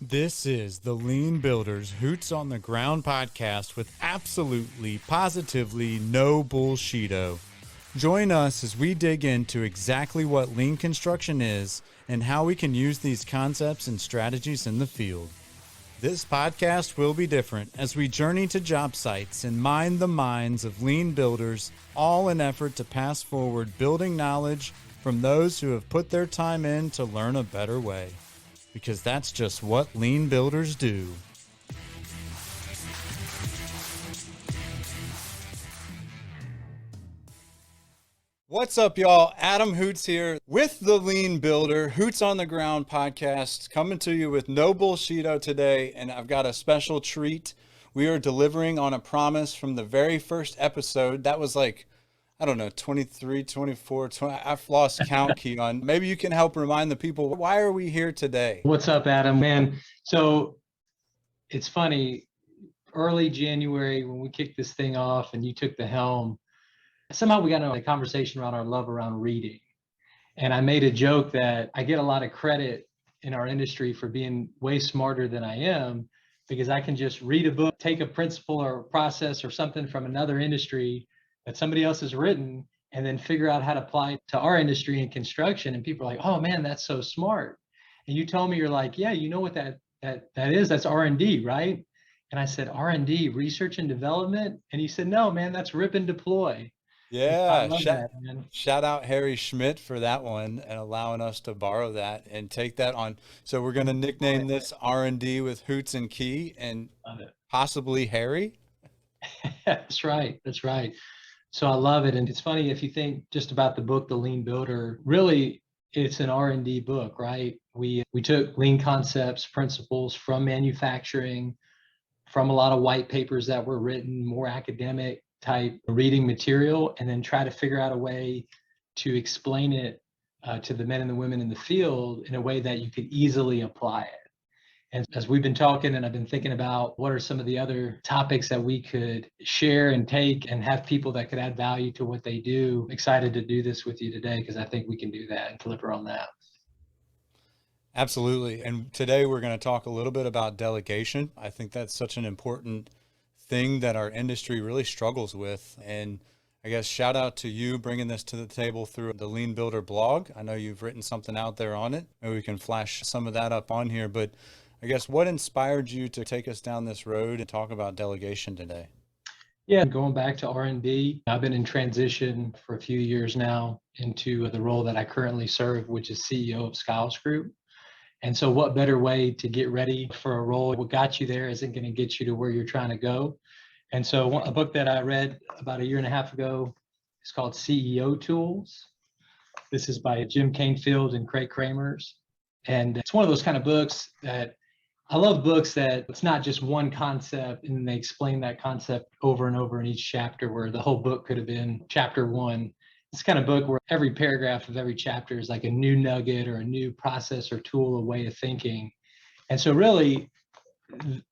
This is the Lean Builders Hoots on the Ground podcast with absolutely, positively no bullshito. Join us as we dig into exactly what lean construction is and how we can use these concepts and strategies in the field. This podcast will be different as we journey to job sites and mine the minds of lean builders, all in effort to pass forward building knowledge from those who have put their time in to learn a better way. Because that's just what lean builders do. What's up, y'all? Adam Hoots here with the Lean Builder Hoots on the Ground podcast, coming to you with no bullshito today, and I've got a special treat. We are delivering on a promise from the very first episode. That was like, I don't know, 23, 24, 20. I've lost count, Keyan. Maybe you can help remind the people, why are we here today? What's up, Adam? Man, so it's funny, early January when we kicked this thing off and you took the helm, somehow we got into a conversation around our love around reading. And I made a joke that I get a lot of credit in our industry for being way smarter than I am, because I can just read a book, take a principle or a process or something from another industry that somebody else has written, and then figure out how to apply it to our industry in construction. And people are like, oh man, that's so smart. And you told me, you're like, yeah, you know what that is? That's R&D, right? And I said, R&D, research and development? And you said, no, man, that's rip and deploy. Yeah, That, man. shout out Harry Schmidt for that one and allowing us to borrow that and take that on. So we're going to nickname this R&D with Hoots and Key and possibly Harry. That's right. That's right. So I love it. And it's funny, if you think just about the book, The Lean Builder, really it's an R&D book, right? We took lean concepts, principles from manufacturing, from a lot of white papers that were written, more academic type reading material, and then try to figure out a way to explain it to the men and the women in the field in a way that you could easily apply it. And as we've been talking, and I've been thinking about what are some of the other topics that we could share and take and have people that could add value to what they do, excited to do this with you today, because I think we can do that and deliver on that. Absolutely. And today we're going to talk a little bit about delegation. I think that's such an important thing that our industry really struggles with. And I guess shout out to you bringing this to the table through the Lean Builder blog. I know you've written something out there on it. Maybe we can flash some of that up on here. But I guess what inspired you to take us down this road and talk about delegation today? Yeah, going back to R&D, I've been in transition for a few years now into the role that I currently serve, which is CEO of Skiles Group. And so what better way to get ready for a role? What got you there isn't going to get you to where you're trying to go. And so a book that I read about a year and a half ago is called CEO Tools. This is by Jim Canfield and Craig Kramers. And it's one of those kind of books that I love, books that it's not just one concept and then they explain that concept over and over in each chapter, where the whole book could have been chapter one. It's kind of book where every paragraph of every chapter is like a new nugget or a new process or tool, a way of thinking. And so really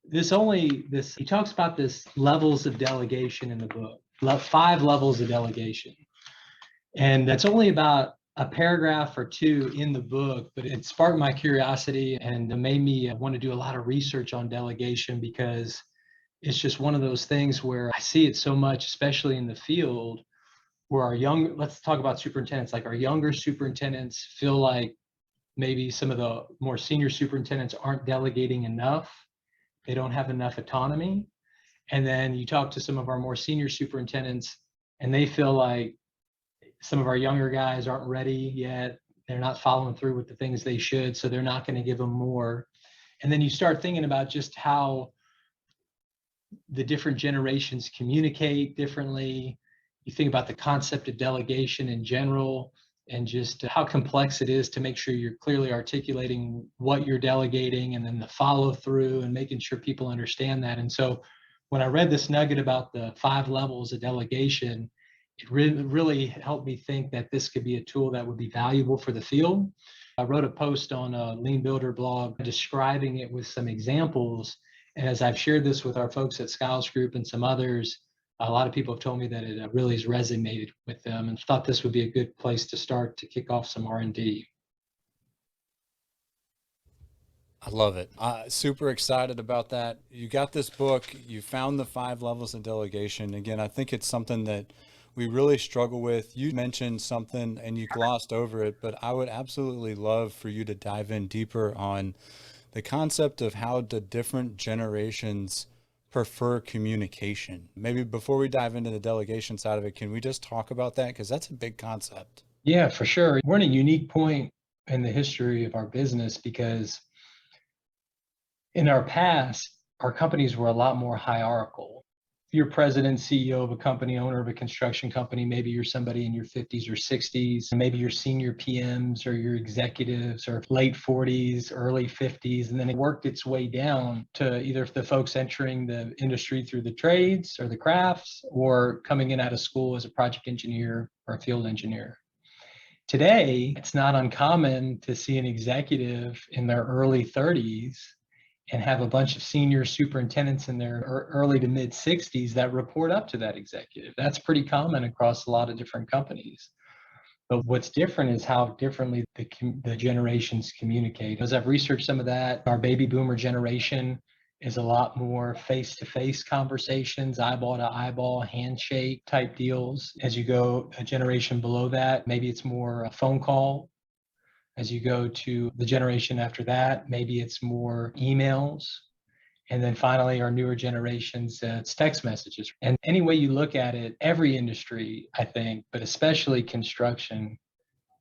he talks about this levels of delegation in the book, 5 levels of delegation. And that's only about a paragraph or two in the book, but it sparked my curiosity and made me want to do a lot of research on delegation, because it's just one of those things where I see it so much, especially in the field, where let's talk about superintendents, like our younger superintendents feel like maybe some of the more senior superintendents aren't delegating enough. They don't have enough autonomy. And then you talk to some of our more senior superintendents and they feel like some of our younger guys aren't ready yet. They're not following through with the things they should, so they're not going to give them more. And then you start thinking about just how the different generations communicate differently. You think about the concept of delegation in general, and just how complex it is to make sure you're clearly articulating what you're delegating, and then the follow through and making sure people understand that. And so when I read this nugget about the 5 levels of delegation, it really helped me think that this could be a tool that would be valuable for the field. I wrote a post on a Lean Builder blog describing it with some examples. And as I've shared this with our folks at Skiles Group and some others, a lot of people have told me that it really has resonated with them, and thought this would be a good place to start to kick off some R&D. I love it. Super excited about that. You got this book, you found the 5 levels of delegation. Again, I think it's something that we really struggle with. You mentioned something and you glossed over it, but I would absolutely love for you to dive in deeper on the concept of how the different generations prefer communication. Maybe before we dive into the delegation side of it, can we just talk about that? Because that's a big concept. Yeah, for sure. We're in a unique point in the history of our business because in our past, our companies were a lot more hierarchical. If you're president, CEO of a company, owner of a construction company, maybe you're somebody in your 50s or 60s, and maybe you're senior PMs or your executives or late 40s, early 50s, and then it worked its way down to either the folks entering the industry through the trades or the crafts or coming in out of school as a project engineer or a field engineer. Today, it's not uncommon to see an executive in their early 30s and have a bunch of senior superintendents in their early to mid 60s that report up to that executive. That's pretty common across a lot of different companies. But what's different is how differently the generations communicate. As I've researched some of that, our baby boomer generation is a lot more face-to-face conversations, eyeball to eyeball, handshake type deals. As you go a generation below that, maybe it's more a phone call. As you go to the generation after that, maybe it's more emails. And then finally, our newer generations, it's text messages. And any way you look at it, every industry, I think, but especially construction,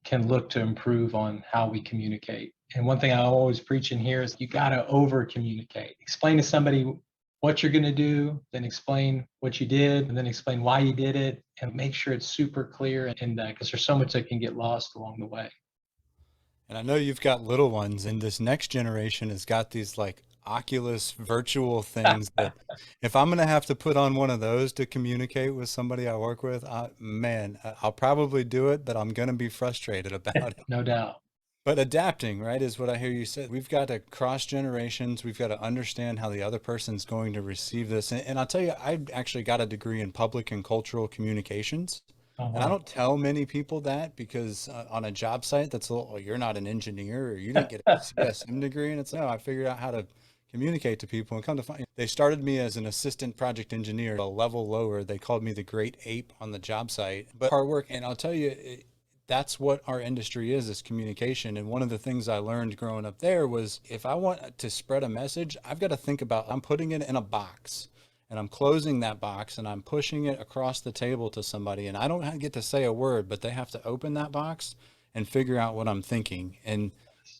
can look to improve on how we communicate. And one thing I always preach in here is you got to over communicate. Explain to somebody what you're going to do, then explain what you did, and then explain why you did it, and make sure it's super clear. And because there's so much that can get lost along the way. And I know you've got little ones, and this next generation has got these like Oculus virtual things that if I'm going to have to put on one of those to communicate with somebody I work with, man, I'll probably do it, but I'm going to be frustrated about it. No doubt. But adapting, right, is what I hear you say. We've got to cross generations. We've got to understand how the other person's going to receive this. And I'll tell you, I actually got a degree in public and cultural communications. Oh, And I wow. don't tell many people that because on a job site, that's a little, oh, you're not an engineer or you didn't get a CSM degree. And it's, no, I figured out how to communicate to people and come to find they started me as an assistant project engineer, a level lower. They called me the great ape on the job site, but hard work. And I'll tell you, that's what our industry is communication. And one of the things I learned growing up there was if I want to spread a message, I've got to think about, I'm putting it in a box and I'm closing that box and I'm pushing it across the table to somebody. And I don't get to say a word, but they have to open that box and figure out what I'm thinking. And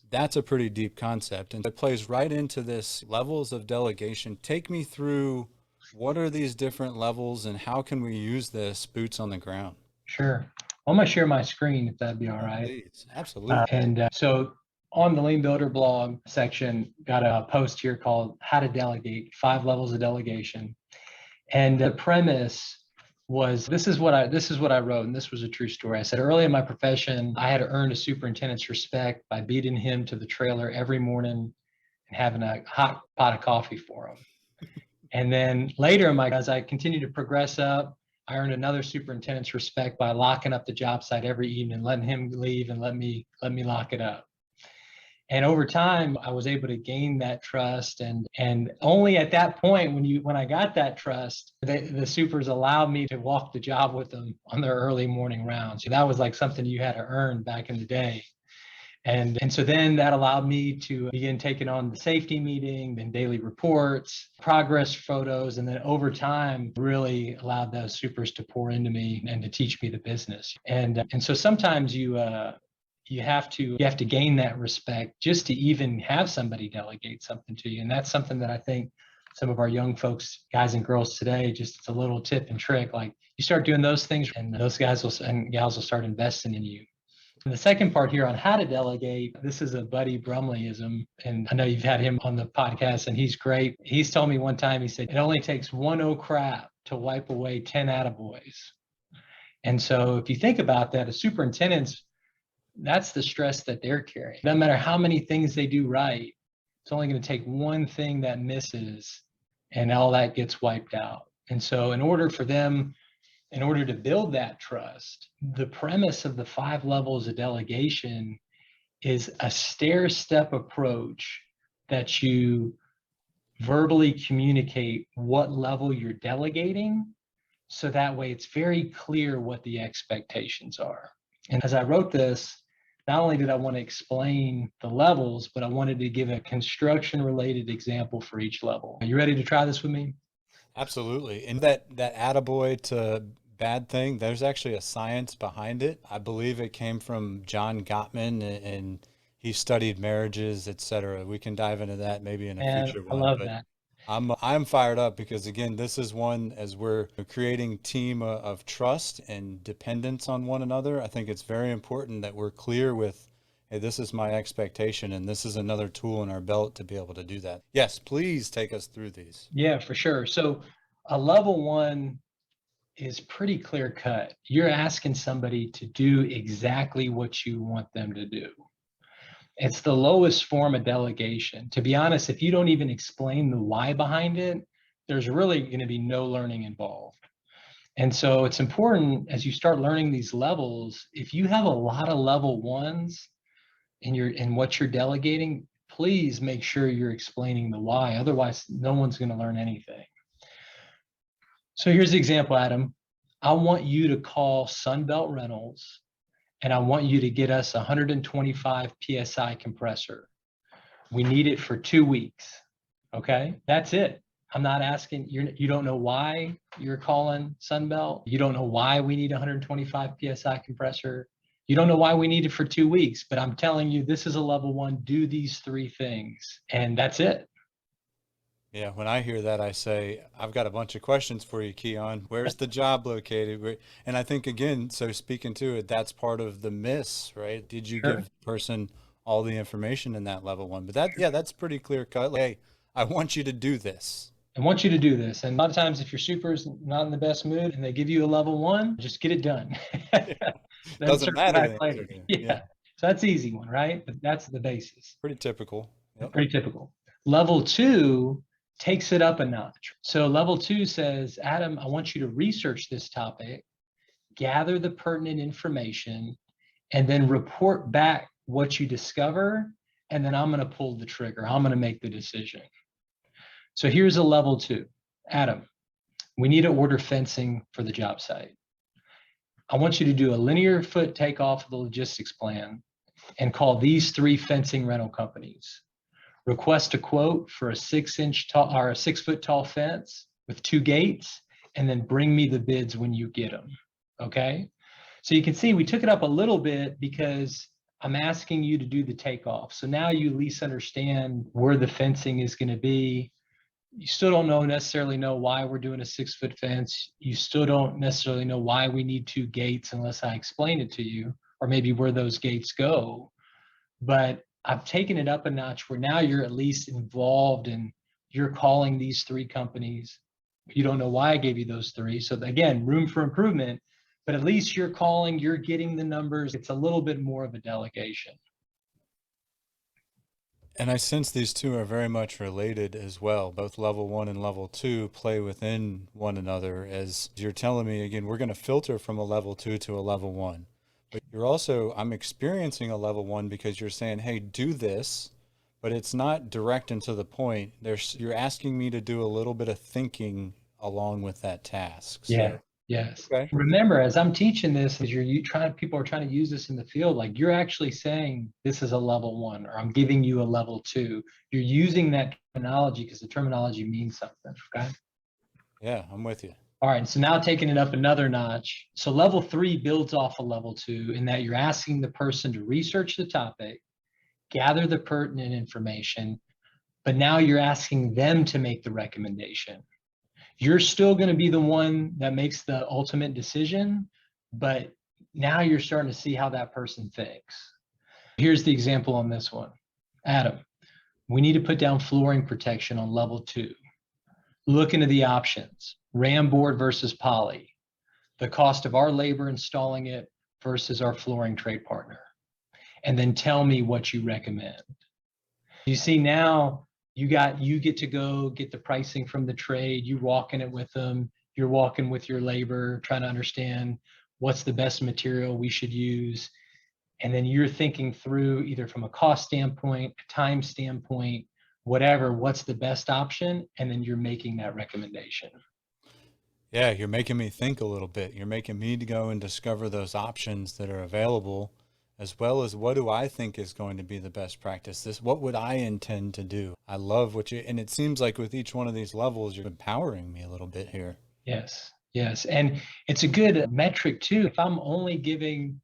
that's a pretty deep concept. And it plays right into this levels of delegation. Take me through what are these different levels and how can we use this boots on the ground? Sure. I'm going to share my screen if that'd be all right. Please. Absolutely. So on the Lean Builder blog section, got a post here called How to Delegate, 5 Levels of Delegation. And the premise was this is what I wrote, and this was a true story. I said early in my profession, I had to earn a superintendent's respect by beating him to the trailer every morning and having a hot pot of coffee for him. And then later as I continued to progress up, I earned another superintendent's respect by locking up the job site every evening, letting him leave and let me lock it up. And over time, I was able to gain that trust. And only at that point, when I got that trust, the supers allowed me to walk the job with them on their early morning rounds. So that was like something you had to earn back in the day. And so then that allowed me to begin taking on the safety meeting, then daily reports, progress photos, and then over time really allowed those supers to pour into me and to teach me the business. And so sometimes you have to gain that respect just to even have somebody delegate something to you. And that's something that I think some of our young folks, guys and girls today, just it's a little tip and trick. Like you start doing those things and those guys and gals will start investing in you. And the second part here on how to delegate, this is a Buddy Brumleyism. And I know you've had him on the podcast and he's great. He's told me one time, he said, it only takes one oh crap to wipe away 10 attaboys. And so if you think about that, a superintendent's, that's the stress that they're carrying. No matter how many things they do right, it's only going to take one thing that misses and all that gets wiped out. And so in order to build that trust, the premise of the 5 levels of delegation is a stair-step approach that you verbally communicate what level you're delegating. So that way it's very clear what the expectations are. And as I wrote this, not only did I want to explain the levels, but I wanted to give a construction related example for each level. Are you ready to try this with me? Absolutely. And that attaboy to bad thing, there's actually a science behind it. I believe it came from John Gottman and he studied marriages, etc. We can dive into that maybe in a And future I one, love but that. I'm fired up because again, this is one as we're creating team of trust and dependence on one another. I think it's very important that we're clear with, hey, this is my expectation, and this is another tool in our belt to be able to do that. Yes, please take us through these. Yeah, for sure. So a level one is pretty clear cut. You're asking somebody to do exactly what you want them to do. It's the lowest form of delegation. To be honest, if you don't even explain the why behind it, there's really going to be no learning involved. And so it's important as you start learning these levels, if you have a lot of level ones in what you're delegating, please make sure you're explaining the why. Otherwise, no one's going to learn anything. So here's the example, Adam. I want you to call Sunbelt Rentals and I want you to get us 125 PSI compressor. We need it for 2 weeks. Okay, that's it. I'm not asking, you don't know why you're calling Sunbelt. You don't know why we need 125 PSI compressor. You don't know why we need it for 2 weeks, but I'm telling you, this is a level one, do these 3 things, and that's it. Yeah, when I hear that, I say, I've got a bunch of questions for you, Keon. Where's the job located? And I think, again, so speaking to it, that's part of the miss, right? Did you Sure. give the person all the information in that level one? But that, yeah, that's pretty clear cut. Like, hey, I want you to do this. I want you to do this. And a lot of times if your super's not in the best mood and they give you a level one, just get it done. Then Doesn't circle matter back the later. answer. Yeah. Yeah, So that's the easy one, right? But that's the basis. pretty typical. Yep. Pretty typical. Level two takes it up a notch. So level two says, Adam, I want you to research this topic, gather the pertinent information, and then report back what you discover. And then I'm going to pull the trigger. I'm going to make the decision. So here's a level two. Adam, we need to order fencing for the job site. I want you to do a linear foot takeoff of the logistics plan and call these 3 fencing rental companies. Request a quote for a 6-inch tall or a 6-foot tall fence with 2 gates, and then bring me the bids when you get them. Okay. So you can see we took it up a little bit because I'm asking you to do the takeoff. So now you at least understand where the fencing is going to be. You still don't necessarily know why we're doing a 6-foot fence. You still don't necessarily know why we need 2 gates unless I explain it to you, or maybe where those gates go. But I've taken it up a notch where now you're at least involved and you're calling these 3 companies. You don't know why I gave you those 3. So again, room for improvement, but at least you're calling, you're getting the numbers. It's a little bit more of a delegation. And I sense these two are very much related as well. Both level one and level two play within one another. As you're telling me, again, we're going to filter from a level two to a level one. But you're also, I'm experiencing a level one because you're saying, hey, do this, but it's not direct and to the point. You're asking me to do a little bit of thinking along with that task. Yeah. So, Yes. okay. Remember, as I'm teaching this, as people are trying to use this in the field, like you're actually saying this is a level one, or I'm giving you a level two. You're using that terminology because the terminology means something. Okay. Yeah, I'm with you. All right. So now taking it up another notch. So level three builds off of level two in that you're asking the person to research the topic, gather the pertinent information, but now you're asking them to make the recommendation. You're still going to be the one that makes the ultimate decision, but now you're starting to see how that person thinks. Here's the example on this one. Adam, we need to put down flooring protection on level 2. Look into the options, ram board versus poly, the cost of our labor installing it versus our flooring trade partner, and then tell me what you recommend. You see now, you get to go get the pricing from the trade. You're walking it with them. You're walking with your labor, trying to understand what's the best material we should use. And then you're thinking through either from a cost standpoint, a time standpoint, whatever, what's the best option? And then you're making that recommendation. Yeah, you're making me think a little bit. You're making me to go and discover those options that are available, as well as what do I think is going to be the best practice? What would I intend to do? I love and it seems like with each one of these levels, you're empowering me a little bit here. Yes. Yes. And it's a good metric too. If I'm only giving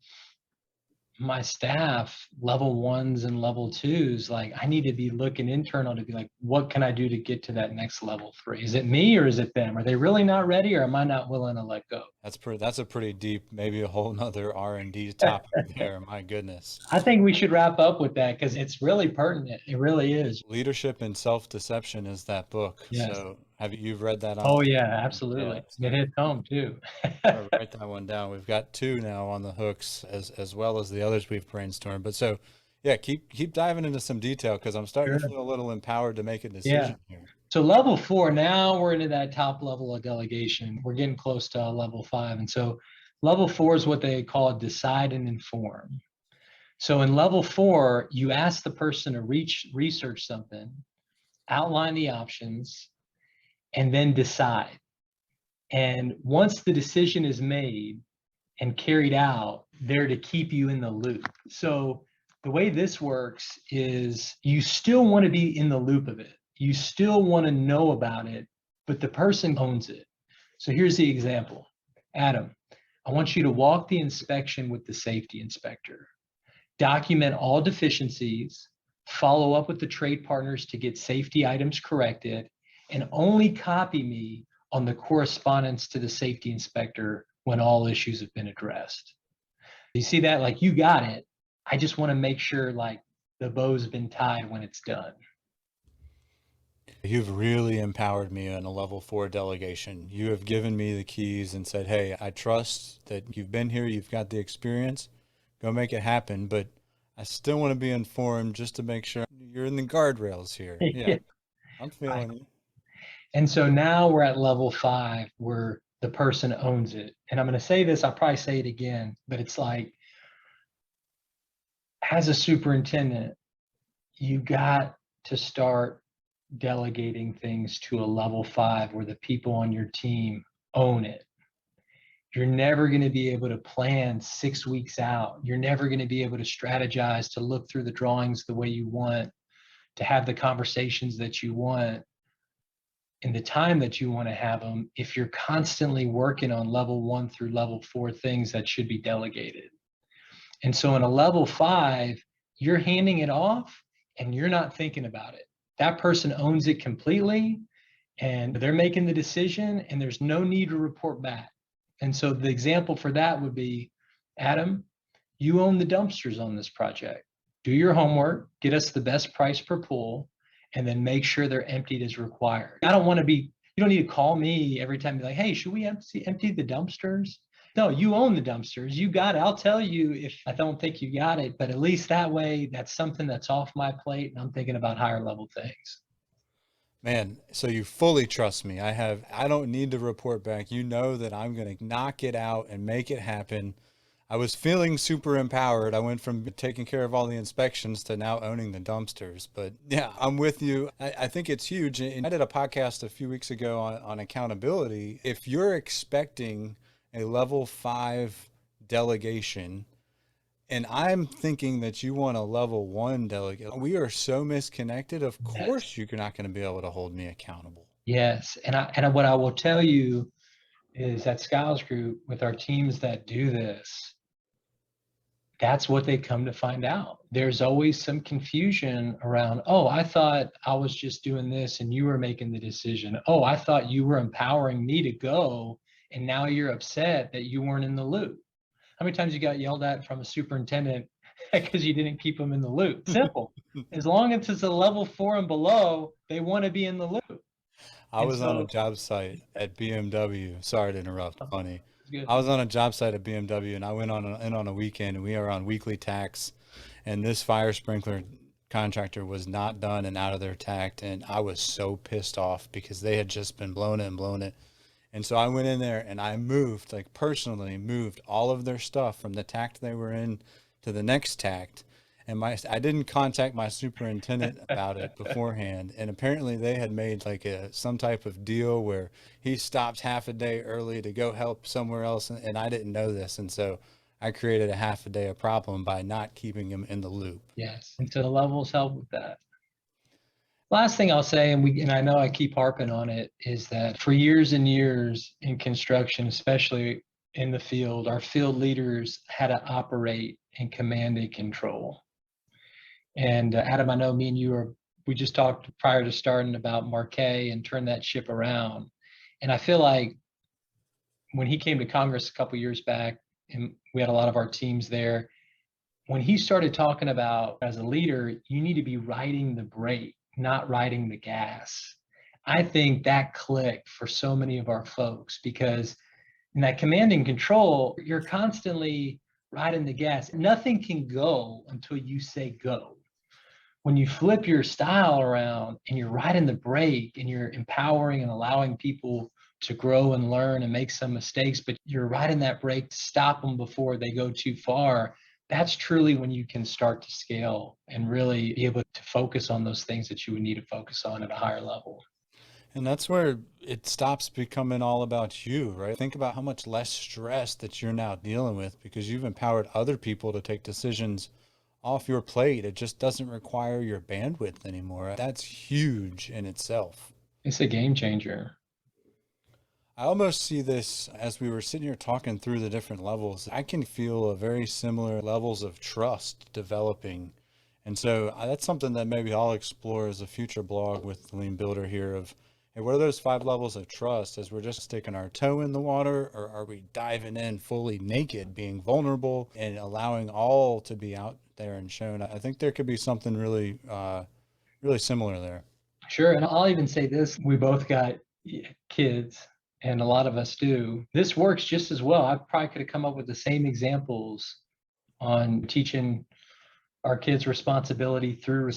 my staff level 1s and level 2s, like I need to be looking internal to be like, what can I do to get to that next level 3? Is it me or is it them? Are they really not ready, or am I not willing to let go? That's a pretty deep, maybe a whole nother R&D topic there. My goodness. I think we should wrap up with that because it's really pertinent. It really is. Leadership and Self-Deception is that book. Yes. So you've read that? Oh yeah, absolutely. Yeah, It hits home too. I'll write that one down. We've got 2 now on the hooks, as well as the others we've brainstormed. But so yeah, keep diving into some detail, because I'm starting to feel a little empowered to make a decision here. So level 4, now we're into that top level of delegation. We're getting close to level 5. And so level 4 is what they call decide and inform. So in level 4, you ask the person to research something, outline the options, and then decide. And once the decision is made and carried out, they're to keep you in the loop. So the way this works is you still want to be in the loop of it. You still want to know about it, but the person owns it. So here's the example. Adam, I want you to walk the inspection with the safety inspector. Document all deficiencies, follow up with the trade partners to get safety items corrected, and only copy me on the correspondence to the safety inspector when all issues have been addressed. You see that? Like, you got it. I just want to make sure like the bow's been tied when it's done. You've really empowered me on a level 4 delegation. You have given me the keys and said, hey, I trust that you've been here, you've got the experience, go make it happen. But I still want to be informed just to make sure you're in the guardrails here. Yeah, I'm feeling it. And so now we're at level 5 where the person owns it. And I'm going to say this, I'll probably say it again, but it's like, as a superintendent, you got to start delegating things to a level 5 where the people on your team own it. You're never going to be able to plan 6 weeks out. You're never going to be able to strategize, to look through the drawings the way you want, to have the conversations that you want in the time that you want to have them, if you're constantly working on level 1 through level 4 things that should be delegated. And so in a level 5, you're handing it off and you're not thinking about it. That person owns it completely and they're making the decision, and there's no need to report back. And so the example for that would be, Adam, you own the dumpsters on this project. Do your homework, get us the best price per pool, and then make sure they're emptied as required. I don't want to be, you don't need to call me every time and be like, hey, should we empty the dumpsters? No, you own the dumpsters. You got it. I'll tell you if I don't think you got it, but at least that way, that's something that's off my plate and I'm thinking about higher level things. Man, so you fully trust me. I don't need to report back. You know that I'm going to knock it out and make it happen. I was feeling super empowered. I went from taking care of all the inspections to now owning the dumpsters. But yeah, I'm with you. I think it's huge. And I did a podcast a few weeks ago on accountability. If you're expecting a level 5 delegation, and I'm thinking that you want a level 1 delegate, we are so misconnected. Of course, you're not going to be able to hold me accountable. Yes. And what I will tell you is at Skiles Group, with our teams that do this, that's what they come to find out. There's always some confusion around, oh, I thought I was just doing this and you were making the decision. Oh, I thought you were empowering me to go, and now you're upset that you weren't in the loop. How many times you got yelled at from a superintendent because you didn't keep them in the loop? Simple. As long as it's a level 4 and below, they want to be in the loop. I was on a job site at BMW. Sorry to interrupt, funny. I was on a job site at BMW, and I went in on a weekend, and we are on weekly tax, and this fire sprinkler contractor was not done and out of their tact, and I was so pissed off because they had just been blown it. And so I went in there and I moved, like personally moved all of their stuff from the tact they were in to the next tact. And I didn't contact my superintendent about it beforehand. And apparently they had made like some type of deal where he stopped half a day early to go help somewhere else. And I didn't know this. And so I created a half a day of problem by not keeping him in the loop. Yes. And so the levels help with that. Last thing I'll say, and I know I keep harping on it, is that for years and years in construction, especially in the field, our field leaders had to operate in command and control. And Adam, I know me and we just talked prior to starting about Marquet and turn that ship around. And I feel like when he came to Congress a couple years back, and we had a lot of our teams there, when he started talking about, as a leader, you need to be riding the brake, not riding the gas. I think that clicked for so many of our folks, because in that command and control, you're constantly riding the gas. Nothing can go until you say go. When you flip your style around and you're riding the brake and you're empowering and allowing people to grow and learn and make some mistakes, but you're riding that brake to stop them before they go too far, that's truly when you can start to scale and really be able to focus on those things that you would need to focus on at a higher level. And that's where it stops becoming all about you, right? Think about how much less stress that you're now dealing with because you've empowered other people to take decisions off your plate. It just doesn't require your bandwidth anymore. That's huge in itself. It's a game changer. I almost see this as we were sitting here talking through the different levels. I can feel a very similar levels of trust developing. And so that's something that maybe I'll explore as a future blog with the Lean Builder here of, hey, what are those 5 levels of trust? As we're just sticking our toe in the water, or are we diving in fully naked, being vulnerable and allowing all to be out there and shown? I think there could be something really, really similar there. Sure. And I'll even say this, we both got kids, and a lot of us do. This works just as well. I probably could have come up with the same examples on teaching our kids responsibility through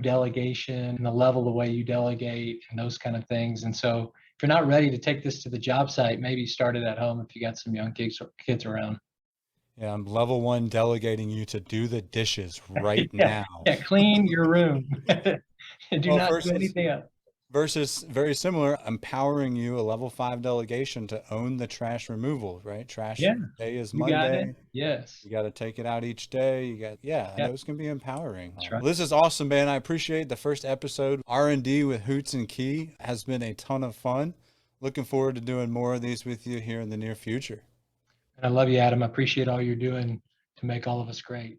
delegation and the level the way you delegate and those kind of things. And so if you're not ready to take this to the job site, maybe start it at home if you got some young kids around. Yeah, I'm level 1 delegating you to do the dishes right now. Yeah, clean your room. Do not do anything else. Versus very similar, empowering you, a level 5 delegation to own the trash removal, right? Trash day is Monday. Yes. You got to take it out each day. Those can be empowering. That's right. Well, this is awesome, man. I appreciate the first episode. R&D with Hoots and Key has been a ton of fun. Looking forward to doing more of these with you here in the near future. And I love you, Adam. I appreciate all you're doing to make all of us great.